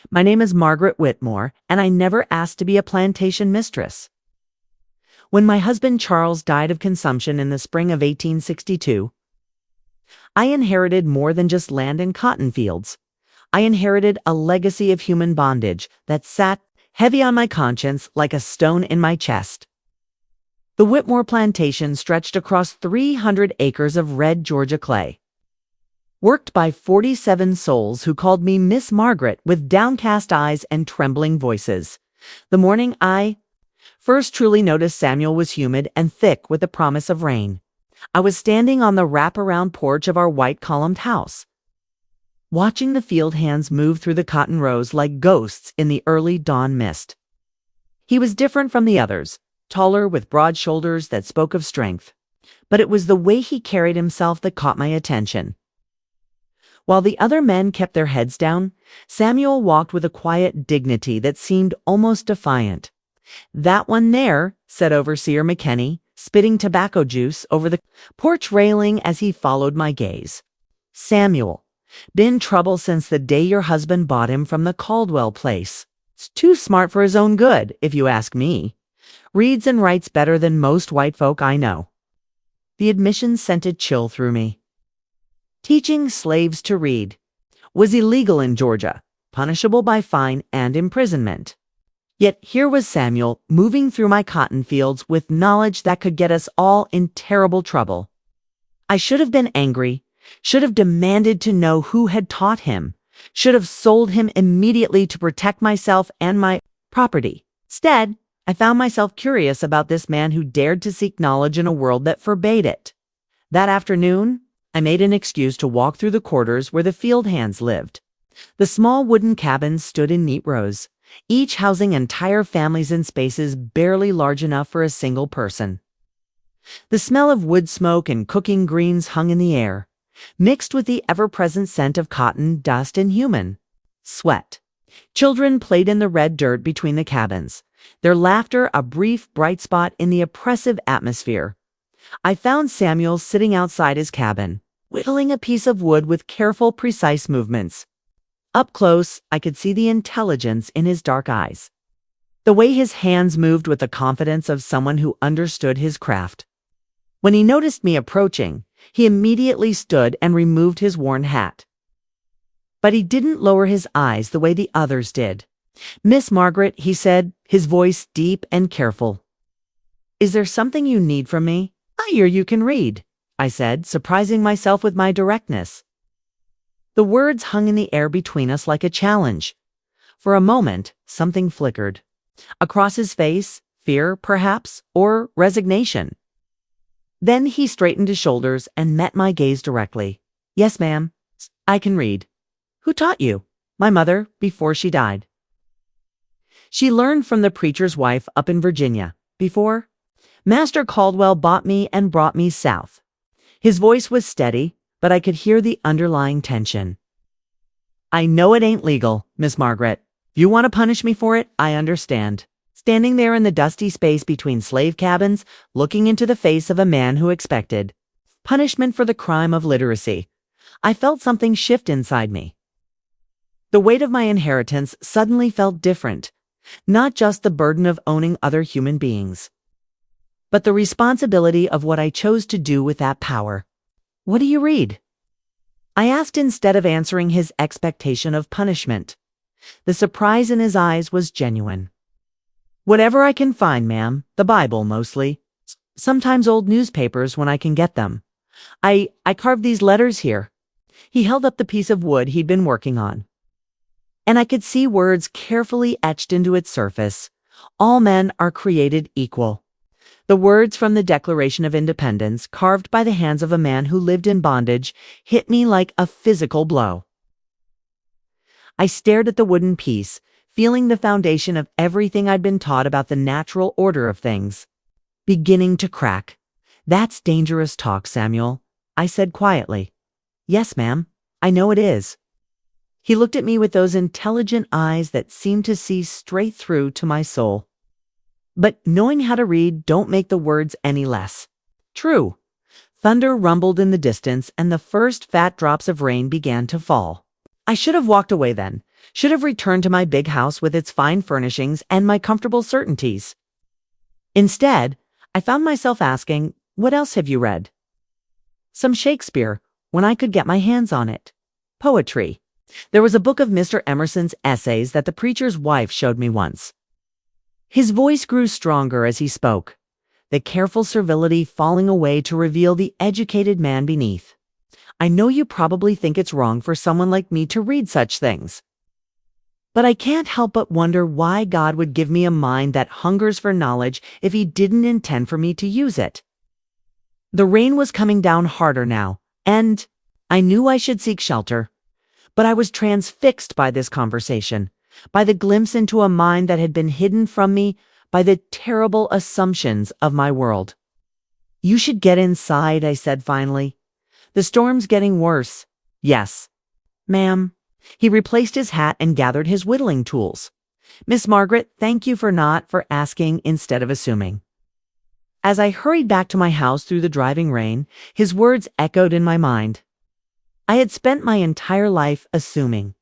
My name is Margaret Whitmore, and I never asked to be a plantation mistress. When my husband Charles died of consumption in the spring of 1862, I inherited more than just land and cotton fields. I inherited a legacy of human bondage that sat heavy on my conscience like a stone in my chest. The Whitmore plantation stretched across 300 acres of red Georgia clay, worked by 47 souls who called me Miss Margaret with downcast eyes and trembling voices. The morning I first truly noticed Samuel was humid and thick with the promise of rain. I was standing on the wraparound porch of our white columned house, watching the field hands move through the cotton rows like ghosts in the early dawn mist. He was different from the others, taller with broad shoulders that spoke of strength, but it was the way he carried himself that caught my attention. While the other men kept their heads down, Samuel walked with a quiet dignity that seemed almost defiant. "That one there," said Overseer McKenney, spitting tobacco juice over the porch railing as he followed my gaze. "Samuel, been trouble since the day your husband bought him from the Caldwell place. It's too smart for his own good, if you ask me. Reads and writes better than most white folk I know." The admission sent a chill through me. Teaching slaves to read was illegal in Georgia, punishable by fine and imprisonment. Yet here was Samuel moving through my cotton fields with knowledge that could get us all in terrible trouble. I should have been angry, should have demanded to know who had taught him, should have sold him immediately to protect myself and my property. Instead, I found myself curious about this man who dared to seek knowledge in a world that forbade it. That afternoon, I made an excuse to walk through the quarters where the field hands lived. The small wooden cabins stood in neat rows, each housing entire families in spaces barely large enough for a single person. The smell of wood smoke and cooking greens hung in the air, mixed with the ever-present scent of cotton, dust, and human sweat. Children played in the red dirt between the cabins, their laughter a brief bright spot in the oppressive atmosphere. I found Samuel sitting outside his cabin, whittling a piece of wood with careful, precise movements. Up close, I could see the intelligence in his dark eyes, the way his hands moved with the confidence of someone who understood his craft. When he noticed me approaching, he immediately stood and removed his worn hat. But he didn't lower his eyes the way the others did. "Miss Margaret," he said, his voice deep and careful. "Is there something you need from me?" "I hear you can read," I said, surprising myself with my directness. The words hung in the air between us like a challenge. For a moment, something flickered. Across his face, fear, perhaps, or resignation. Then he straightened his shoulders and met my gaze directly. "Yes, ma'am, I can read." "Who taught you?" "My mother, before she died. She learned from the preacher's wife up in Virginia. Before Master Caldwell bought me and brought me south." His voice was steady, but I could hear the underlying tension. "I know it ain't legal, Miss Margaret. If you want to punish me for it, I understand." Standing there in the dusty space between slave cabins, looking into the face of a man who expected punishment for the crime of literacy, I felt something shift inside me. The weight of my inheritance suddenly felt different, not just the burden of owning other human beings, but the responsibility of what I chose to do with that power. "What do you read?" I asked instead of answering his expectation of punishment. The surprise in his eyes was genuine. "Whatever I can find, ma'am. The Bible, mostly. Sometimes old newspapers when I can get them. I carved these letters here." He held up the piece of wood he'd been working on, and I could see words carefully etched into its surface. "All men are created equal." The words from the Declaration of Independence, carved by the hands of a man who lived in bondage, hit me like a physical blow. I stared at the wooden piece, feeling the foundation of everything I'd been taught about the natural order of things beginning to crack. "That's dangerous talk, Samuel," I said quietly. "Yes, ma'am, I know it is." He looked at me with those intelligent eyes that seemed to see straight through to my soul. "But knowing how to read don't make the words any less." True. Thunder rumbled in the distance, and the first fat drops of rain began to fall. I should have walked away then, Should have returned to my big house with its fine furnishings and my comfortable certainties. Instead, I found myself asking, what else have you read? Some Shakespeare, when I could get my hands on it. Poetry. There was a book of Mr. Emerson's essays that the preacher's wife showed me once. His voice grew stronger as he spoke, the careful servility falling away to reveal the educated man beneath. I know you probably think it's wrong for someone like me to read such things. But I can't help but wonder why God would give me a mind that hungers for knowledge if He didn't intend for me to use it. The rain was coming down harder now, and I knew I should seek shelter. But I was transfixed by this conversation, by the glimpse into a mind that had been hidden from me by the terrible assumptions of my world. You should get inside, I said finally. The storm's getting worse. Yes, ma'am. He replaced his hat and gathered his whittling tools. Miss Margaret, thank you for asking instead of assuming. As I hurried back to my house through the driving rain, his words echoed in my mind. I had spent my entire life assuming.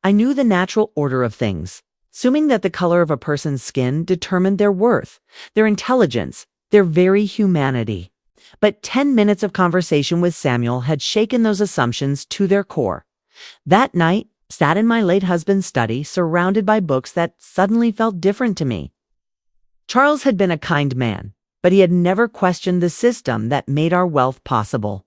I knew the natural order of things, assuming that the color of a person's skin determined their worth, their intelligence, their very humanity. But 10 minutes of conversation with Samuel had shaken those assumptions to their core. That night, sat in my late husband's study, surrounded by books that suddenly felt different to me. Charles had been a kind man, but he had never questioned the system that made our wealth possible.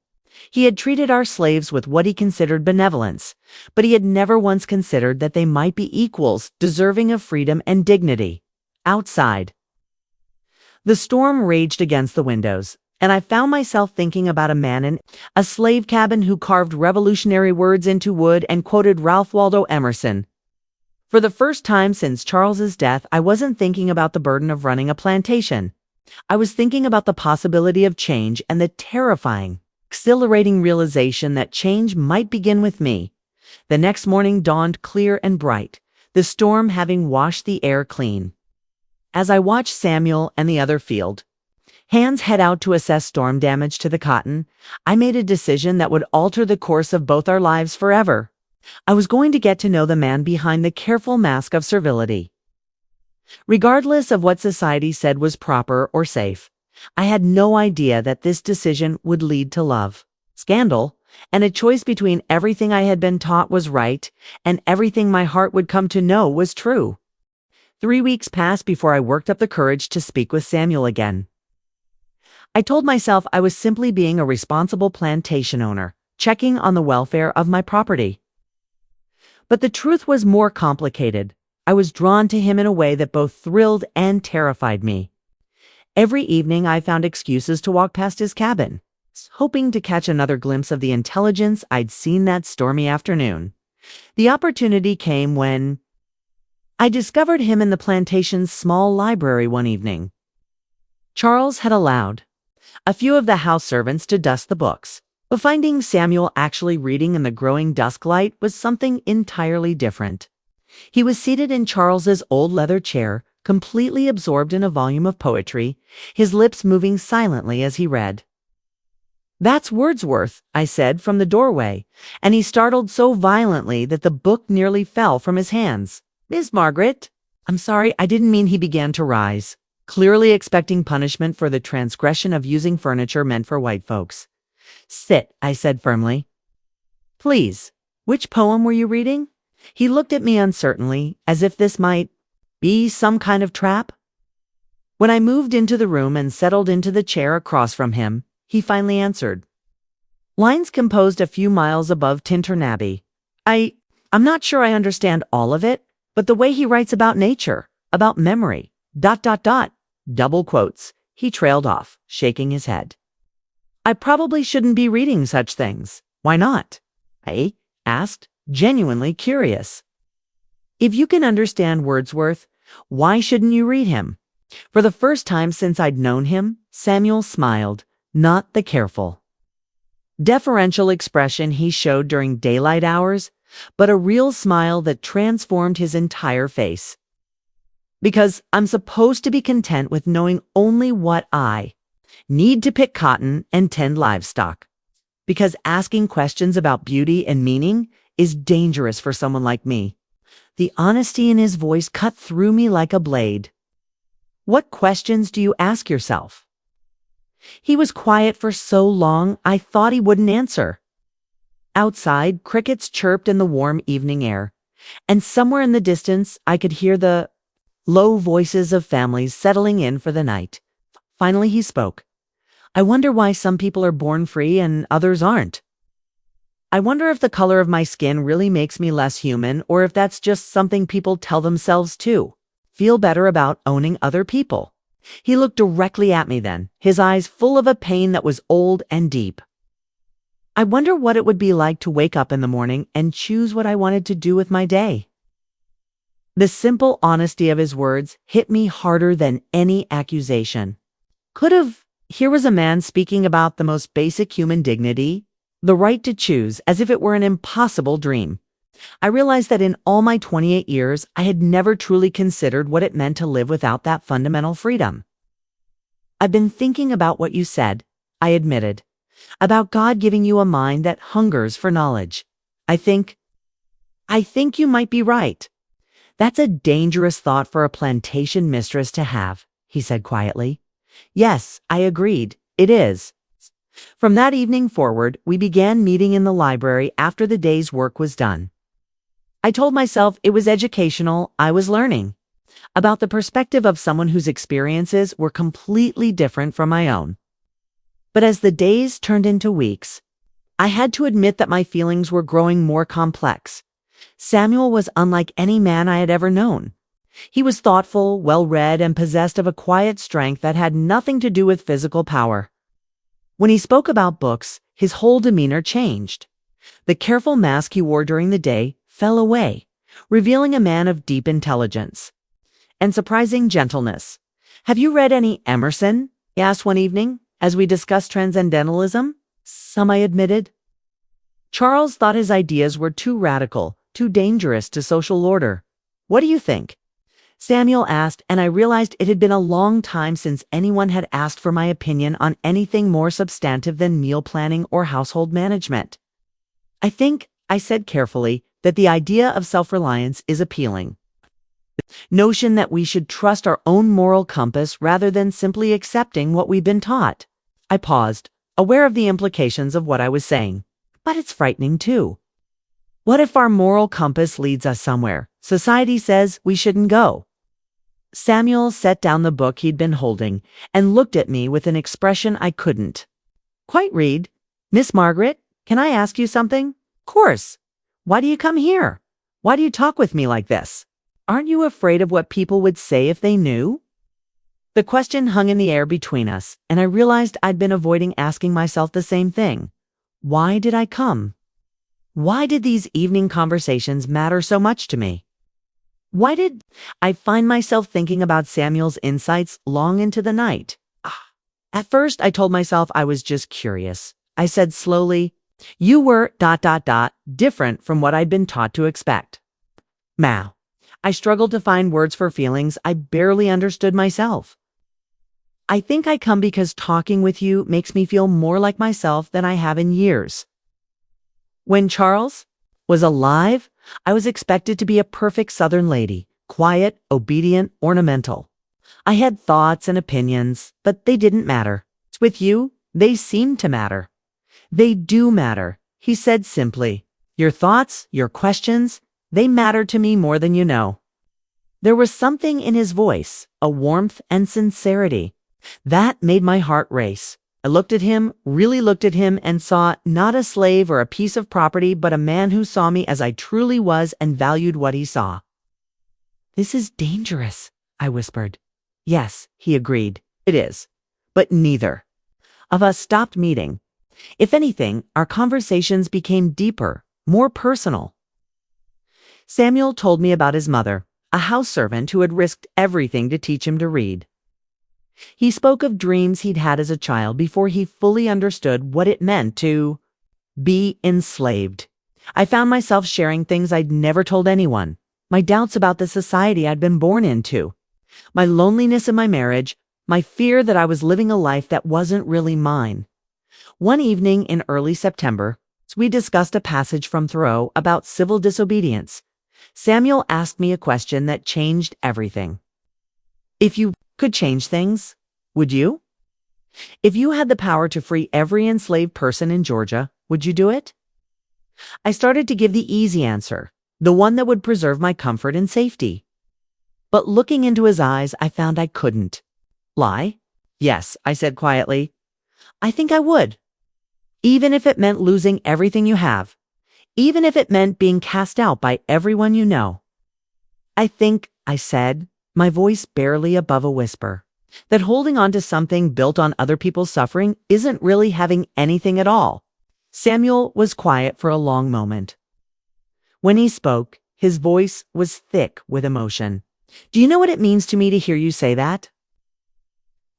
He had treated our slaves with what he considered benevolence, but he had never once considered that they might be equals, deserving of freedom and dignity. Outside. The storm raged against the windows, and I found myself thinking about a man in a slave cabin who carved revolutionary words into wood and quoted Ralph Waldo Emerson. For the first time since Charles's death, I wasn't thinking about the burden of running a plantation. I was thinking about the possibility of change and the terrifying, exhilarating realization that change might begin with me. The next morning dawned clear and bright, the storm having washed the air clean. As I watched Samuel and the other field hands head out to assess storm damage to the cotton, I made a decision that would alter the course of both our lives forever. I was going to get to know the man behind the careful mask of servility. Regardless of what society said was proper or safe, I had no idea that this decision would lead to love, scandal, and a choice between everything I had been taught was right and everything my heart would come to know was true. 3 weeks passed before I worked up the courage to speak with Samuel again. I told myself I was simply being a responsible plantation owner, checking on the welfare of my property. But the truth was more complicated. I was drawn to him in a way that both thrilled and terrified me. Every evening I found excuses to walk past his cabin, hoping to catch another glimpse of the intelligence I'd seen that stormy afternoon. The opportunity came when I discovered him in the plantation's small library one evening. Charles had allowed a few of the house servants to dust the books, but finding Samuel actually reading in the growing dusk light was something entirely different. He was seated in Charles's old leather chair, completely absorbed in a volume of poetry, his lips moving silently as he read. "That's Wordsworth," I said from the doorway, and he startled so violently that the book nearly fell from his hands. "Miss Margaret, I'm sorry, I didn't mean." He began to rise, clearly expecting punishment for the transgression of using furniture meant for white folks. "Sit," I said firmly. "Please, which poem were you reading?" He looked at me uncertainly, as if this might be some kind of trap. When I moved into the room and settled into the chair across from him, he finally answered. "Lines composed a few miles above Tintern Abbey. I'm not sure I understand all of it, but the way he writes about nature, about memory, ... double quotes." He trailed off, shaking his head. "I probably shouldn't be reading such things." "Why not?" I asked, genuinely curious. "If you can understand Wordsworth, why shouldn't you read him?" For the first time since I'd known him, Samuel smiled, not the careful, deferential expression he showed during daylight hours, but a real smile that transformed his entire face. "Because I'm supposed to be content with knowing only what I need to pick cotton and tend livestock. Because asking questions about beauty and meaning is dangerous for someone like me. The honesty in his voice cut through me like a blade. What questions do you ask yourself? He was quiet for so long, I thought he wouldn't answer. Outside, crickets chirped in the warm evening air, and somewhere in the distance, I could hear the low voices of families settling in for the night. Finally, he spoke. I wonder why some people are born free and others aren't. I wonder if the color of my skin really makes me less human, or if that's just something people tell themselves too. Feel better about owning other people. He looked directly at me then, his eyes full of a pain that was old and deep. I wonder what it would be like to wake up in the morning and choose what I wanted to do with my day. The simple honesty of his words hit me harder than any accusation. Here was a man speaking about the most basic human dignity, the right to choose, as if it were an impossible dream. I realized that in all my 28 years, I had never truly considered what it meant to live without that fundamental freedom. I've been thinking about what you said, I admitted, about God giving you a mind that hungers for knowledge. I think you might be right. That's a dangerous thought for a plantation mistress to have, he said quietly. Yes, I agreed. It is. From that evening forward, we began meeting in the library after the day's work was done. I told myself it was educational, I was learning about the perspective of someone whose experiences were completely different from my own. But as the days turned into weeks, I had to admit that my feelings were growing more complex. Samuel was unlike any man I had ever known. He was thoughtful, well-read, and possessed of a quiet strength that had nothing to do with physical power. When he spoke about books, his whole demeanor changed. The careful mask he wore during the day fell away, revealing a man of deep intelligence and surprising gentleness. Have you read any Emerson? He asked one evening, as we discussed transcendentalism. Some, I admitted. Charles thought his ideas were too radical, too dangerous to social order. What do you think? Samuel asked, and I realized it had been a long time since anyone had asked for my opinion on anything more substantive than meal planning or household management. I think, I said carefully, that the idea of self-reliance is appealing. The notion that we should trust our own moral compass rather than simply accepting what we've been taught. I paused, aware of the implications of what I was saying. But it's frightening too. What if our moral compass leads us somewhere society says we shouldn't go? Samuel set down the book he'd been holding and looked at me with an expression I couldn't quite read. Miss Margaret, can I ask you something? Course. Why do you come here? Why do you talk with me like this? Aren't you afraid of what people would say if they knew? The question hung in the air between us, and I realized I'd been avoiding asking myself the same thing. Why did I come? Why did these evening conversations matter so much to me? Why did I find myself thinking about Samuel's insights long into the night? At first, I told myself I was just curious. I said slowly, you were ... different from what I'd been taught to expect. Now, I struggled to find words for feelings I barely understood myself. I think I come because talking with you makes me feel more like myself than I have in years. When Charles was alive, I was expected to be a perfect Southern lady, quiet, obedient, ornamental. I had thoughts and opinions, but they didn't matter. With you, they seem to matter. They do matter, he said simply. Your thoughts, your questions, they matter to me more than you know. There was something in his voice, a warmth and sincerity, that made my heart race. I looked at him, really looked at him, and saw not a slave or a piece of property, but a man who saw me as I truly was and valued what he saw. This is dangerous, I whispered. Yes, he agreed. It is. But neither of us stopped meeting. If anything, our conversations became deeper, more personal. Samuel told me about his mother, a house servant who had risked everything to teach him to read. He spoke of dreams he'd had as a child before he fully understood what it meant to be enslaved. I found myself sharing things I'd never told anyone, my doubts about the society I'd been born into, my loneliness in my marriage, my fear that I was living a life that wasn't really mine. One evening in early September, we discussed a passage from Thoreau about civil disobedience. Samuel asked me a question that changed everything. If you could change things, would you? If you had the power to free every enslaved person in Georgia, would you do it? I started to give the easy answer, the one that would preserve my comfort and safety. But looking into his eyes, I found I couldn't. Lie? Yes, I said quietly. I think I would. Even if it meant losing everything you have. Even if it meant being cast out by everyone you know. I think, I said, my voice barely above a whisper, that holding on to something built on other people's suffering isn't really having anything at all. Samuel was quiet for a long moment. When he spoke, his voice was thick with emotion. Do you know what it means to me to hear you say that?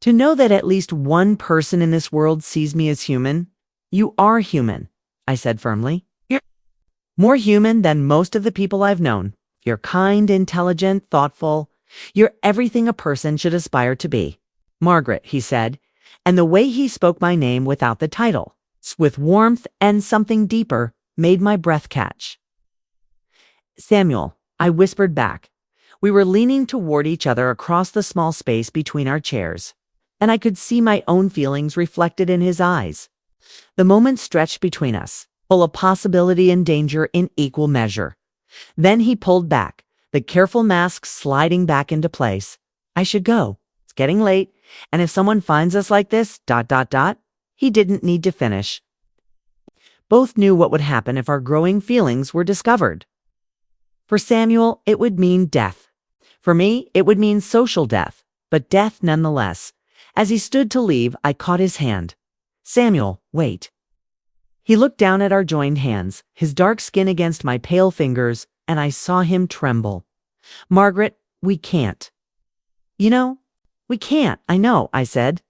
To know that at least one person in this world sees me as human. You are human, I said firmly. You're more human than most of the people I've known. You're kind, intelligent, thoughtful. You're everything a person should aspire to be. Margaret, he said, and the way he spoke my name without the title, with warmth and something deeper, made my breath catch. Samuel, I whispered back. We were leaning toward each other across the small space between our chairs, and I could see my own feelings reflected in his eyes. The moment stretched between us, full of possibility and danger in equal measure. Then he pulled back, the careful mask sliding back into place. I should go. It's getting late, and if someone finds us like this, ... He didn't need to finish. Both knew what would happen if our growing feelings were discovered. For Samuel, it would mean death. For me, it would mean social death, but death nonetheless. As he stood to leave, I caught his hand. Samuel, wait. He looked down at our joined hands, his dark skin against my pale fingers, and I saw him tremble. Margaret, we can't. You know, we can't, I know, I said.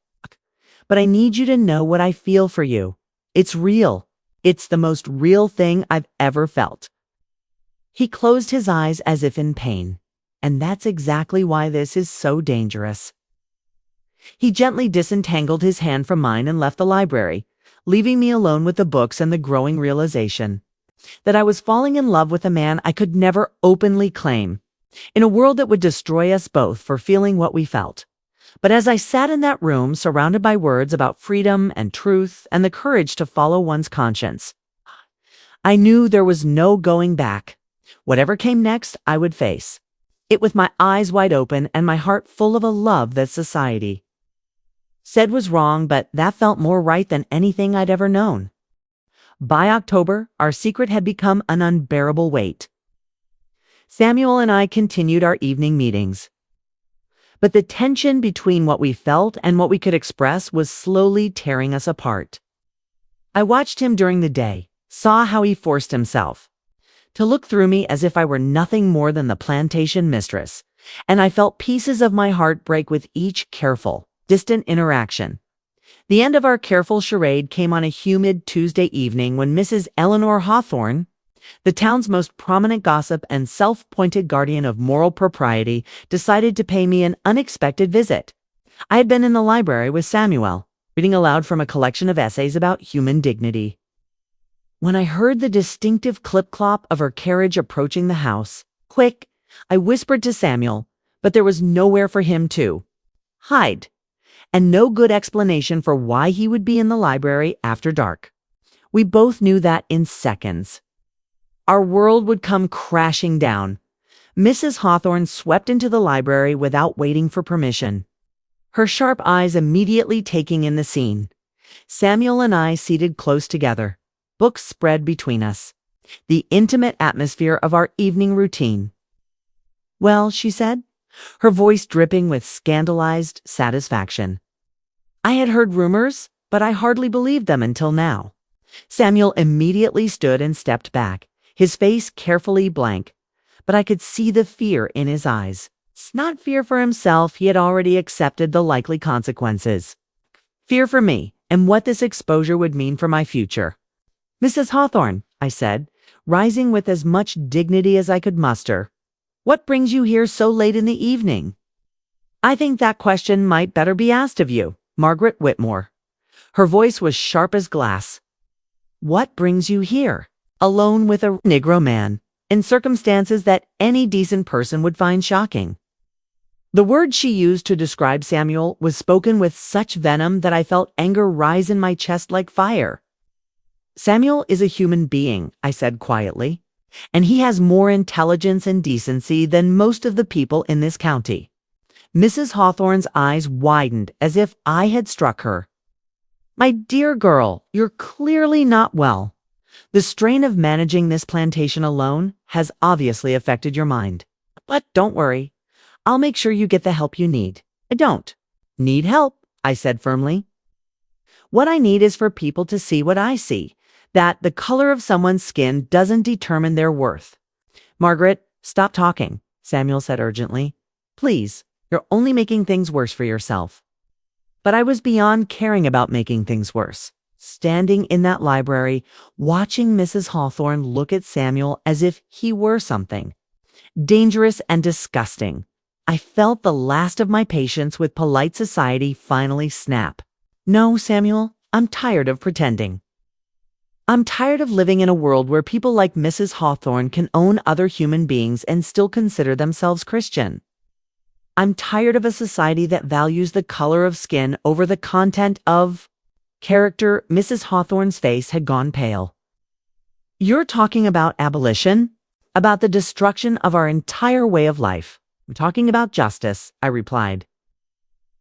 But I need you to know what I feel for you. It's real. It's the most real thing I've ever felt. He closed his eyes as if in pain, and that's exactly why this is so dangerous. He gently disentangled his hand from mine and left the library, leaving me alone with the books and the growing realization that I was falling in love with a man I could never openly claim, in a world that would destroy us both for feeling what we felt. But as I sat in that room, surrounded by words about freedom and truth and the courage to follow one's conscience, I knew there was no going back. Whatever came next, I would face it with my eyes wide open and my heart full of a love that society said was wrong, but that felt more right than anything I'd ever known. By October, our secret had become an unbearable weight. Samuel and I continued our evening meetings. But the tension between what we felt and what we could express was slowly tearing us apart. I watched him during the day, saw how he forced himself to look through me as if I were nothing more than the plantation mistress, and I felt pieces of my heart break with each careful, distant interaction. The end of our careful charade came on a humid Tuesday evening when Mrs. Eleanor Hawthorne, the town's most prominent gossip and self-appointed guardian of moral propriety, decided to pay me an unexpected visit. I had been in the library with Samuel, reading aloud from a collection of essays about human dignity. When I heard the distinctive clip-clop of her carriage approaching the house, quick, I whispered to Samuel, but there was nowhere for him to hide, and no good explanation for why he would be in the library after dark. We both knew that in seconds. Our world would come crashing down. Mrs. Hawthorne swept into the library without waiting for permission, her sharp eyes immediately taking in the scene. Samuel and I seated close together, books spread between us, the intimate atmosphere of our evening routine. Well, she said, her voice dripping with scandalized satisfaction. I had heard rumors, but I hardly believed them until now. Samuel immediately stood and stepped back, his face carefully blank, but I could see the fear in his eyes. It's not fear for himself, he had already accepted the likely consequences. Fear for me, and what this exposure would mean for my future. Mrs. Hawthorne, I said, rising with as much dignity as I could muster, what brings you here so late in the evening? I think that question might better be asked of you, Margaret Whitmore. Her voice was sharp as glass. What brings you here, alone with a Negro man? in circumstances that any decent person would find shocking. The word she used to describe Samuel was spoken with such venom that I felt anger rise in my chest like fire. Samuel is a human being, I said quietly, and he has more intelligence and decency than most of the people in this county. Mrs. Hawthorne's eyes widened as if I had struck her. My dear girl, you're clearly not well. The strain of managing this plantation alone has obviously affected your mind. But don't worry. I'll make sure you get the help you need. I don't need help, I said firmly. What I need is for people to see what I see, that the color of someone's skin doesn't determine their worth. Margaret, stop talking, Samuel said urgently. Please, you're only making things worse for yourself. But I was beyond caring about making things worse. Standing in that library, watching Mrs. Hawthorne look at Samuel as if he were something dangerous and disgusting, I felt the last of my patience with polite society finally snap. No, Samuel, I'm tired of pretending. I'm tired of living in a world where people like Mrs. Hawthorne can own other human beings and still consider themselves Christian. I'm tired of a society that values the color of skin over the content of character. Mrs. Hawthorne's face had gone pale. You're talking about abolition? About the destruction of our entire way of life. I'm talking about justice, I replied.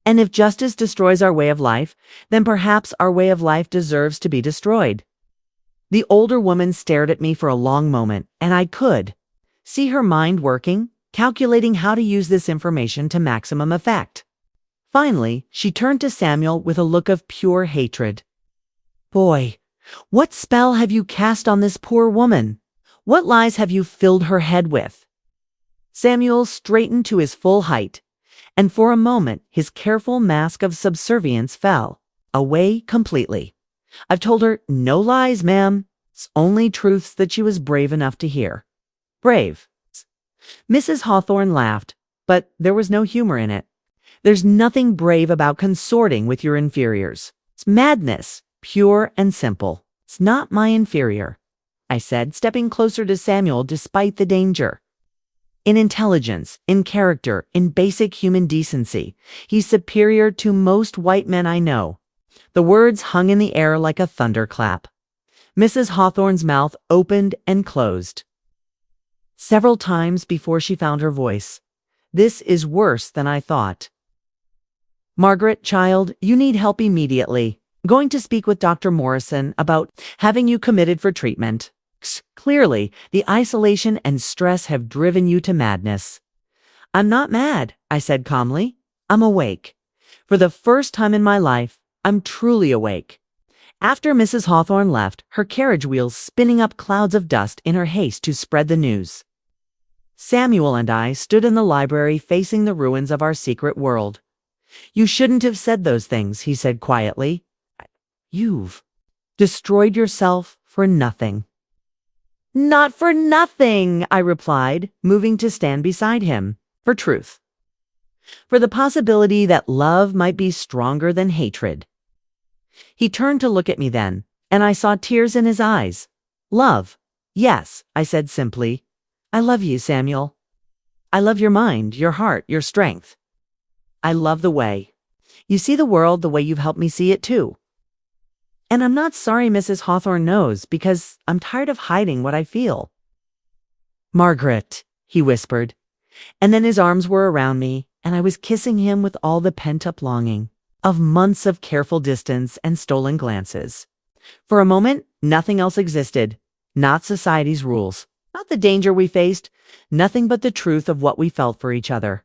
And if justice destroys our way of life, then perhaps our way of life deserves to be destroyed. The older woman stared at me for a long moment, and I could see her mind working, calculating how to use this information to maximum effect. Finally, she turned to Samuel with a look of pure hatred. Boy, what spell have you cast on this poor woman? What lies have you filled her head with? Samuel straightened to his full height, and for a moment his careful mask of subservience fell away completely. I've told her no lies, ma'am. It's only truths that she was brave enough to hear. Brave. Mrs. Hawthorne laughed, but there was no humor in it. There's nothing brave about consorting with your inferiors. It's madness, pure and simple. It's not my inferior, I said, stepping closer to Samuel despite the danger. In intelligence, in character, in basic human decency, he's superior to most white men I know. The words hung in the air like a thunderclap. Mrs. Hawthorne's mouth opened and closed several times before she found her voice. This is worse than I thought. Margaret, child, you need help immediately. Going to speak with Dr. Morrison about having you committed for treatment. Clearly, the isolation and stress have driven you to madness. I'm not mad, I said calmly. I'm awake. For the first time in my life, I'm truly awake. After Mrs. Hawthorne left, her carriage wheels spinning up clouds of dust in her haste to spread the news, Samuel and I stood in the library facing the ruins of our secret world. You shouldn't have said those things, he said quietly. You've destroyed yourself for nothing. Not for nothing, I replied, moving to stand beside him. For truth. For the possibility that love might be stronger than hatred. He turned to look at me then, and I saw tears in his eyes. Love. Yes, I said simply. I love you, Samuel. I love your mind, your heart, your strength. I love the way you see the world the way you've helped me see it too. And I'm not sorry Mrs. Hawthorne knows, because I'm tired of hiding what I feel. Margaret, he whispered, and then his arms were around me, and I was kissing him with all the pent-up longing of months of careful distance and stolen glances. For a moment, nothing else existed, not society's rules, not the danger we faced, nothing but the truth of what we felt for each other.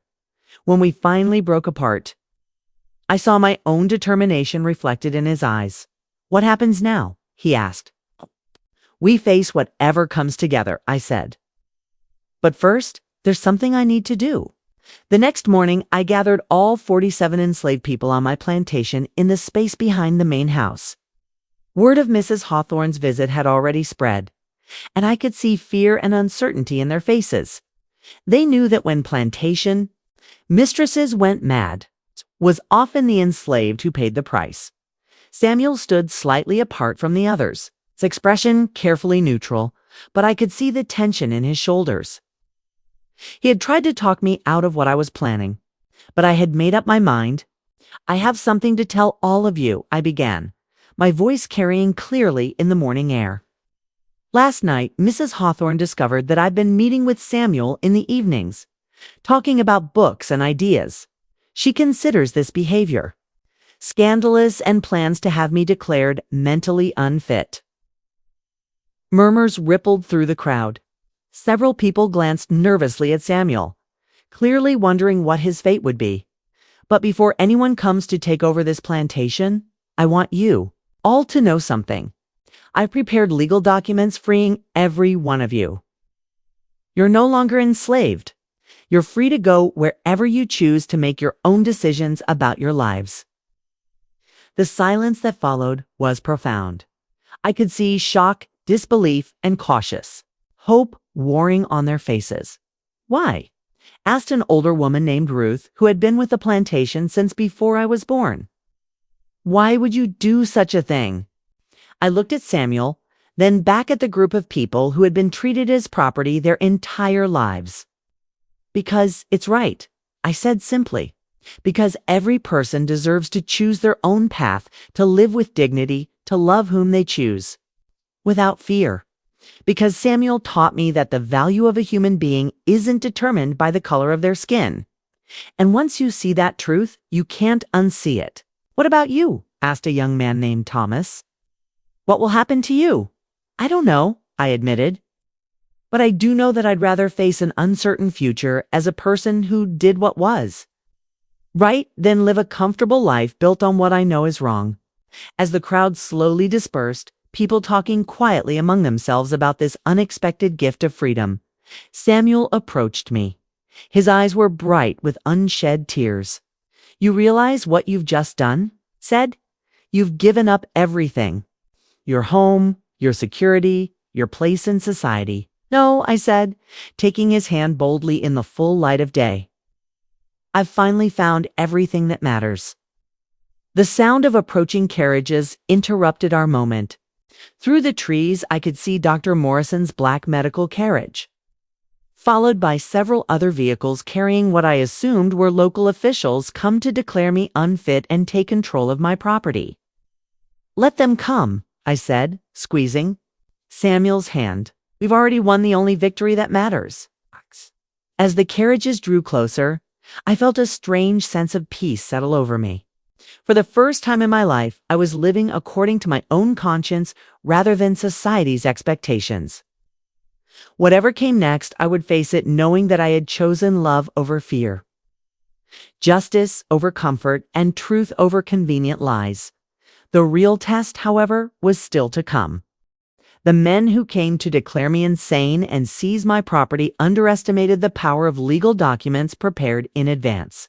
When we finally broke apart, I saw my own determination reflected in his eyes. What happens now? He asked. We face whatever comes together, I said. But first, there's something I need to do. The next morning, I gathered all 47 enslaved people on my plantation in the space behind the main house. Word of Mrs. Hawthorne's visit had already spread, and I could see fear and uncertainty in their faces. They knew that when plantation mistresses went mad, was often the enslaved who paid the price. Samuel stood slightly apart from the others, his expression carefully neutral, but I could see the tension in his shoulders. He had tried to talk me out of what I was planning, but I had made up my mind. "I have something to tell all of you," I began, my voice carrying clearly in the morning air. "Last night, Mrs. Hawthorne discovered that I've been meeting with Samuel in the evenings, talking about books and ideas. She considers this behavior scandalous and plans to have me declared mentally unfit." Murmurs rippled through the crowd. Several people glanced nervously at Samuel, clearly wondering what his fate would be. "But before anyone comes to take over this plantation, I want you all to know something. I've prepared legal documents freeing every one of you. You're no longer enslaved. You're free to go wherever you choose to make your own decisions about your lives." The silence that followed was profound. I could see shock, disbelief, and cautious hope warring on their faces. "Why?" asked an older woman named Ruth, who had been with the plantation since before I was born. "Why would you do such a thing?" I looked at Samuel, then back at the group of people who had been treated as property their entire lives. "Because it's right," I said simply. "Because every person deserves to choose their own path, to live with dignity, to love whom they choose, without fear. Because Samuel taught me that the value of a human being isn't determined by the color of their skin. And once you see that truth, you can't unsee it." "What about you?" asked a young man named Thomas. "What will happen to you?" "I don't know," I admitted. "But I do know that I'd rather face an uncertain future as a person who did what was right than live a comfortable life built on what I know is wrong." As the crowd slowly dispersed, people talking quietly among themselves about this unexpected gift of freedom, Samuel approached me. His eyes were bright with unshed tears. "You realize what you've just done?" said. "You've given up everything. Your home, your security, your place in society." "No," I said, taking his hand boldly in the full light of day. "I've finally found everything that matters." The sound of approaching carriages interrupted our moment. Through the trees, I could see Dr. Morrison's black medical carriage, followed by several other vehicles carrying what I assumed were local officials come to declare me unfit and take control of my property. "Let them come," I said, squeezing Samuel's hand. "We've already won the only victory that matters." As the carriages drew closer, I felt a strange sense of peace settle over me. For the first time in my life, I was living according to my own conscience rather than society's expectations. Whatever came next, I would face it knowing that I had chosen love over fear, justice over comfort, and truth over convenient lies. The real test, however, was still to come. The men who came to declare me insane and seize my property underestimated the power of legal documents prepared in advance.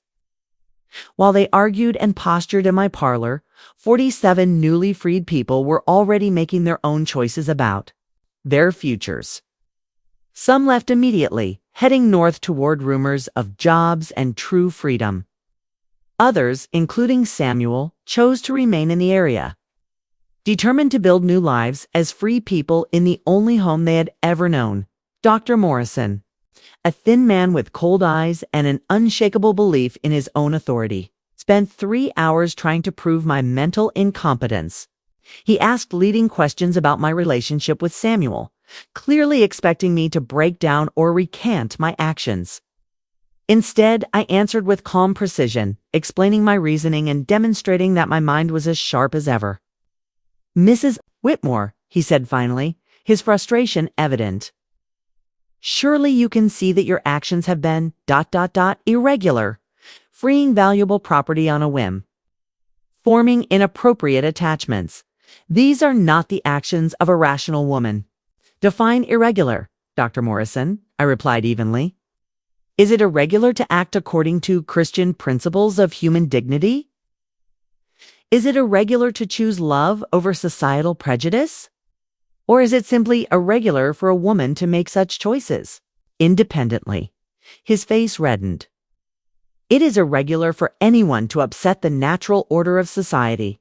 While they argued and postured in my parlor, 47 newly freed people were already making their own choices about their futures. Some left immediately, heading north toward rumors of jobs and true freedom. Others, including Samuel, chose to remain in the area, determined to build new lives as free people in the only home they had ever known. Dr. Morrison, a thin man with cold eyes and an unshakable belief in his own authority, spent 3 hours trying to prove my mental incompetence. He asked leading questions about my relationship with Samuel, clearly expecting me to break down or recant my actions. Instead, I answered with calm precision, explaining my reasoning and demonstrating that my mind was as sharp as ever. "Mrs. Whitmore," he said finally, his frustration evident, "surely you can see that your actions have been ... irregular, freeing valuable property on a whim, forming inappropriate attachments. These are not the actions of a rational woman." "Define irregular, Dr. Morrison," I replied evenly. "Is it irregular to act according to Christian principles of human dignity? Is it irregular to choose love over societal prejudice? Or is it simply irregular for a woman to make such choices independently?" His face reddened. "It is irregular for anyone to upset the natural order of society.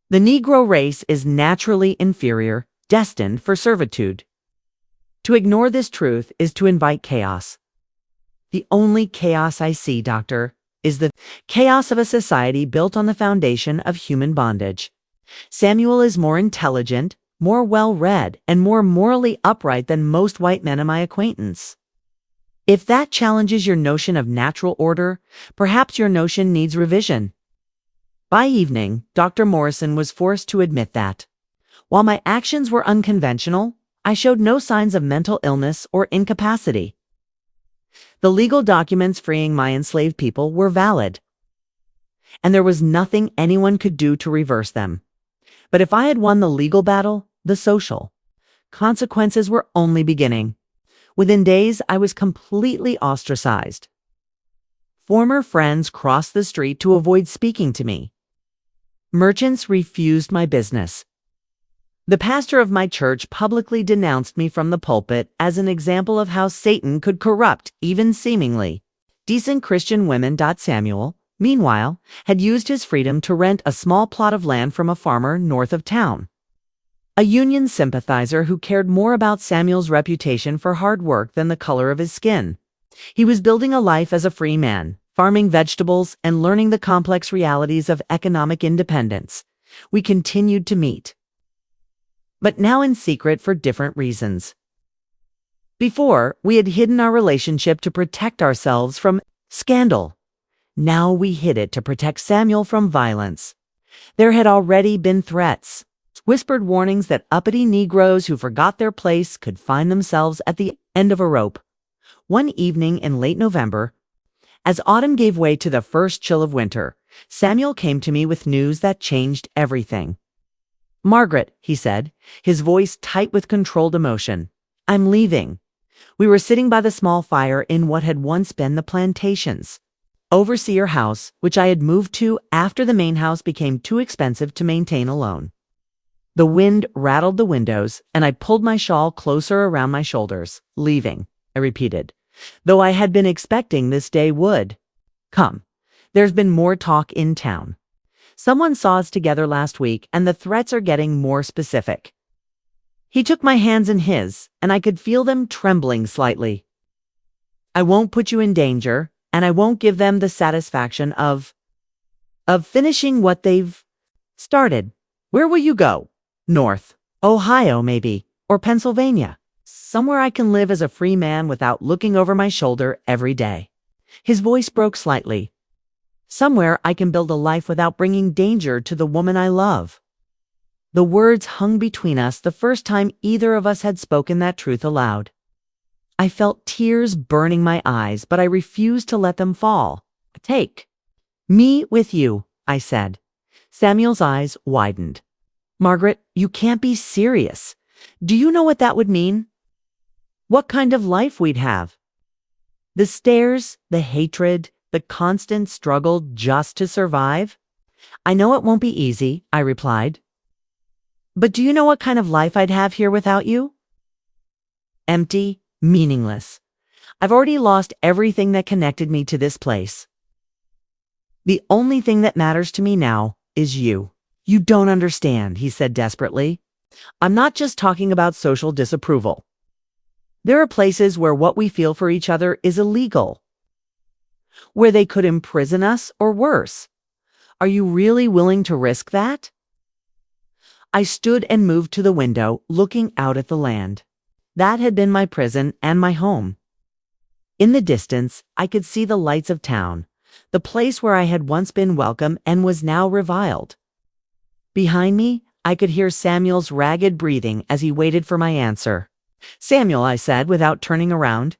The Negro race is naturally inferior, destined for servitude. To ignore this truth is to invite chaos. The only chaos I see, Doctor, is the chaos of a society built on the foundation of human bondage. Samuel is more intelligent, more well-read, and more morally upright than most white men in my acquaintance. If that challenges your notion of natural order, perhaps your notion needs revision. By evening, Dr. Morrison was forced to admit that, while my actions were unconventional, I showed no signs of mental illness or incapacity. The legal documents freeing my enslaved people were valid, and there was nothing anyone could do to reverse them. But if I had won the legal battle, the social consequences were only beginning. Within days, I was completely ostracized. Former friends crossed the street to avoid speaking to me. Merchants refused my business. The pastor of my church publicly denounced me from the pulpit as an example of how Satan could corrupt even seemingly decent Christian women. Samuel, meanwhile, had used his freedom to rent a small plot of land from a farmer north of town. A Union sympathizer who cared more about Samuel's reputation for hard work than the color of his skin. He was building a life as a free man, farming vegetables and learning the complex realities of economic independence. We continued to meet, but now in secret for different reasons. Before, we had hidden our relationship to protect ourselves from scandal. Now we hid it to protect Samuel from violence. There had already been threats, whispered warnings that uppity Negroes who forgot their place could find themselves at the end of a rope. One evening in late November, as autumn gave way to the first chill of winter, Samuel came to me with news that changed everything. "Margaret," he said, his voice tight with controlled emotion, "I'm leaving." We were sitting by the small fire in what had once been the Plantation's overseer house, which I had moved to after the main house became too expensive to maintain alone. The wind rattled the windows, and I pulled my shawl closer around my shoulders. "Leaving," I repeated, though I had been expecting this day would come. "There's been more talk in town. Someone saw us together last week, and the threats are getting more specific." He took my hands in his, and I could feel them trembling slightly. "I won't put you in danger, and I won't give them the satisfaction of finishing what they've started. Where will you go? North. Ohio, maybe, or Pennsylvania. Somewhere I can live as a free man without looking over my shoulder every day." His voice broke slightly. "Somewhere I can build a life without bringing danger to the woman I love." The words hung between us the first time either of us had spoken that truth aloud. I felt tears burning my eyes, but I refused to let them fall. "Take me with you," I said. Samuel's eyes widened. "Margaret, you can't be serious. Do you know what that would mean? What kind of life we'd have? The stares, the hatred, the constant struggle just to survive?" "I know it won't be easy," I replied. "But do you know what kind of life I'd have here without you? Empty, meaningless. I've already lost everything that connected me to this place. The only thing that matters to me now is you." "You don't understand," he said desperately. "I'm not just talking about social disapproval. There are places where what we feel for each other is illegal, where they could imprison us or worse. Are you really willing to risk that?" I stood and moved to the window, looking out at the land. That had been my prison and my home. In the distance, I could see the lights of town, the place where I had once been welcome and was now reviled. Behind me, I could hear Samuel's ragged breathing as he waited for my answer. "Samuel," I said without turning around,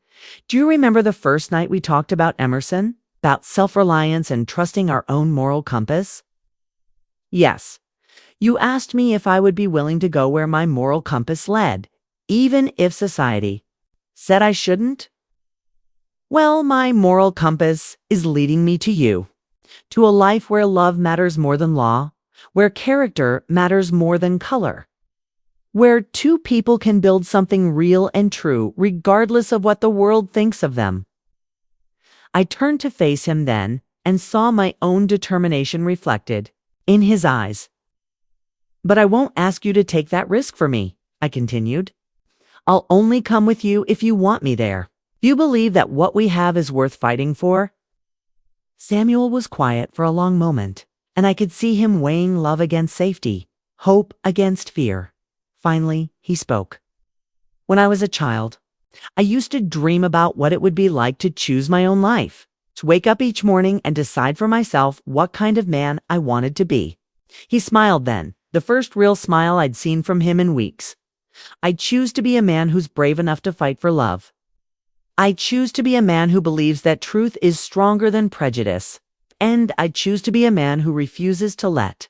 "do you remember the first night we talked about Emerson? About self-reliance and trusting our own moral compass?" "Yes. You asked me if I would be willing to go where my moral compass led, even if society said I shouldn't? Well, my moral compass is leading me to you, to a life where love matters more than law, where character matters more than color, where two people can build something real and true regardless of what the world thinks of them." I turned to face him then and saw my own determination reflected in his eyes. "But I won't ask you to take that risk for me," I continued. I'll only come with you if you want me there. Do you believe that what we have is worth fighting for?" Samuel was quiet for a long moment, and I could see him weighing love against safety, hope against fear. Finally, he spoke. "When I was a child, I used to dream about what it would be like to choose my own life, to wake up each morning and decide for myself what kind of man I wanted to be." He smiled then, the first real smile I'd seen from him in weeks. "I choose to be a man who's brave enough to fight for love. I choose to be a man who believes that truth is stronger than prejudice. And I choose to be a man who refuses to let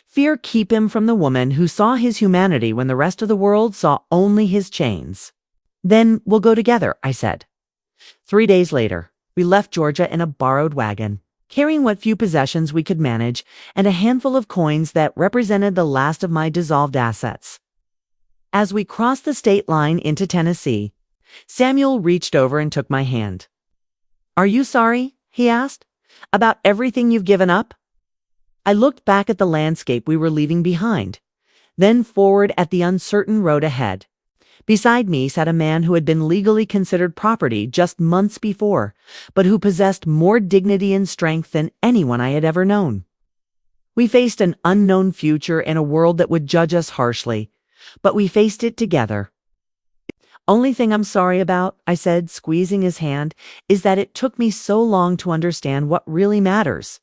fear keep him from the woman who saw his humanity when the rest of the world saw only his chains." "Then we'll go together," I said. 3 days later, we left Georgia in a borrowed wagon, carrying what few possessions we could manage and a handful of coins that represented the last of my dissolved assets. As we crossed the state line into Tennessee, Samuel reached over and took my hand. "Are you sorry?" he asked. "About everything you've given up?" I looked back at the landscape we were leaving behind, then forward at the uncertain road ahead. Beside me sat a man who had been legally considered property just months before, but who possessed more dignity and strength than anyone I had ever known. We faced an unknown future in a world that would judge us harshly, but we faced it together. "Only thing I'm sorry about," I said, squeezing his hand, "is that it took me so long to understand what really matters."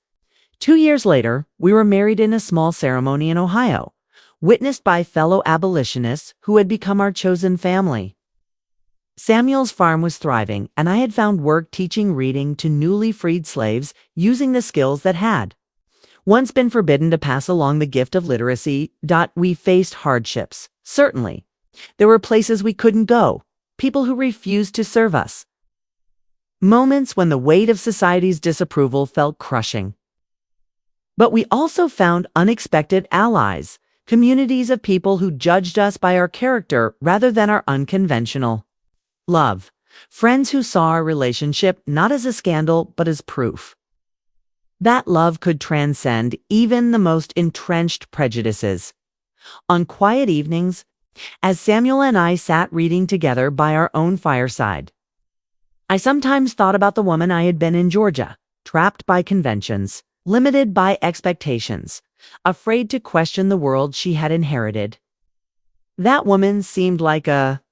2 years later, we were married in a small ceremony in Ohio, witnessed by fellow abolitionists who had become our chosen family. Samuel's farm was thriving, and I had found work teaching reading to newly freed slaves using the skills that had once been forbidden to pass along the gift of literacy. We faced hardships, certainly. There were places we couldn't go, people who refused to serve us. Moments when the weight of society's disapproval felt crushing. But we also found unexpected allies, communities of people who judged us by our character rather than our unconventional love, friends who saw our relationship not as a scandal but as proof that love could transcend even the most entrenched prejudices. On quiet evenings, as Samuel and I sat reading together by our own fireside, I sometimes thought about the woman I had been in Georgia, trapped by conventions, limited by expectations, afraid to question the world she had inherited. That woman seemed like a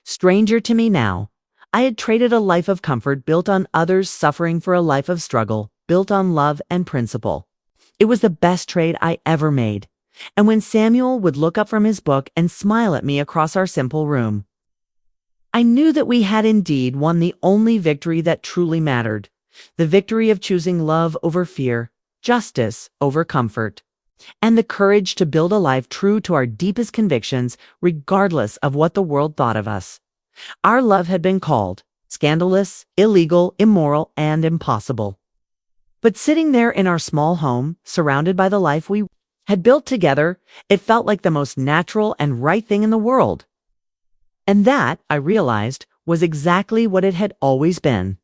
stranger to me now. I had traded a life of comfort built on others' suffering for a life of struggle, built on love and principle. It was the best trade I ever made. And when Samuel would look up from his book and smile at me across our simple room, I knew that we had indeed won the only victory that truly mattered, the victory of choosing love over fear, justice over comfort, and the courage to build a life true to our deepest convictions regardless of what the world thought of us. Our love had been called scandalous, illegal, immoral, and impossible. But sitting there in our small home, surrounded by the life we had built together, it felt like the most natural and right thing in the world. And that, I realized, was exactly what it had always been.